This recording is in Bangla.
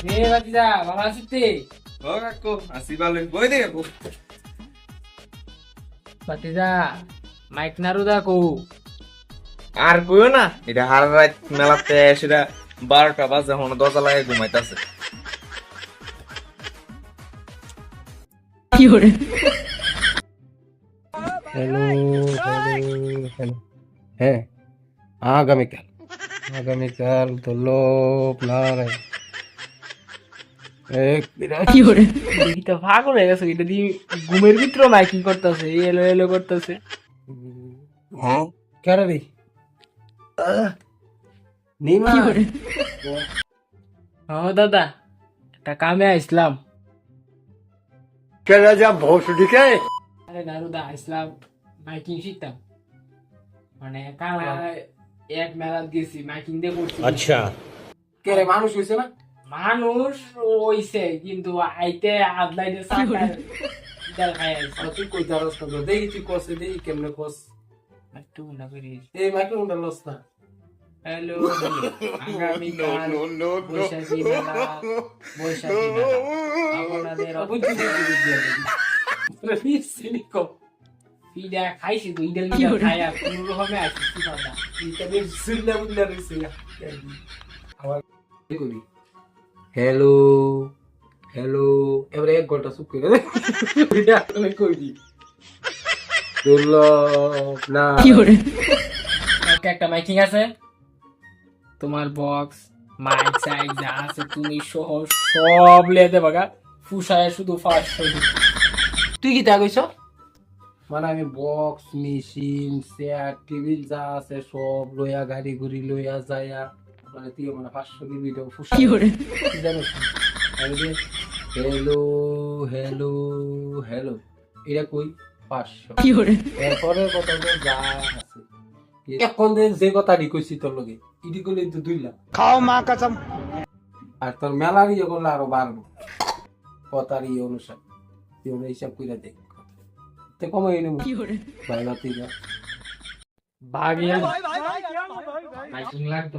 বাতিজা ভালো আছিস তুই? ও কাকু আসি ভালোই বই দে কাকু। বাতিজা মাইক নারুদা কো আর কইও না এটা হার রাত মেলাতে সেটা 12টা বাজে এখন দরজা লাগে ঘুমাইতাছে। Hello hello hello. হ্যাঁ, আগামীকাল আগামীকাল ধরলো প্লান এক বিরাট দেখি তো পাগল হয়ে গেছে এটা দিয়ে ঘুমের ভিতরে মাইকিং করতেছে এলো এলো করতেছে। হ্যাঁ কেন রে নিমা ও দাদা একটা কামে আইসলাম। কেন যা ভোসডিকে আরে নারুদা আইসলাম মাইকিং শিখতাম, মানে কালা এক মেলাত গেছি মাইকিং দিয়ে করছি। আচ্ছা কে রে মানুষ হইছে না মানুষ হইছে কিন্তু আইতে আদলাইতে সাকা ডাল খাই আইছে। তুই কই দারস না দেখি তুই কসে দেখি কেমনে কস একটু না করি এই মাইক্রোফোন লস না হ্যালো আগামীকাল বৈশাখী মেলা বৈশাখী মেলা আপনাদের পিডা খাইছি তো ইডাল মিডাল খাইয়া কোনো রকমে আসছি কথা ইন্টারনেট সুইলা বুলা রইছে আমার করি হ্যালো হ্যালো এবারে 1 ঘন্টা চুপ করে দে এটা আমি কই দি দুর্লভ না একটা মাইকিং আছে, তোমার বক্স মাইক সাইক যা আছে তুমি সহ সব লেদে বাগা ফুসায় শুধু ফার্স্ট তুই কি তা কইছ মানে আমি বক্স মেশিন চেয়ার টেবিল যা আছে সব লইয়া গাড়ি ঘুরি লইয়া যায়া মানে তুই মানে 500 দিবি তো ফুসা কি জানিস হ্যালো হ্যালো হ্যালো এটা কই 500 এরপরে কথা হলো যা আছে এখন যে কথাটি কইছি তোর লগে ইডি করলে তো 2 লাখ খাও মা কসম আর তোর মেলার ইয়ে করলে আরো বাড়বো কথার ইয়ে অনুসারে তুই ওরা হিসাব কইরা দেখ তে কমাই নেব ভাই বাতি যা ভাগিয়া মাইকিং লাগতো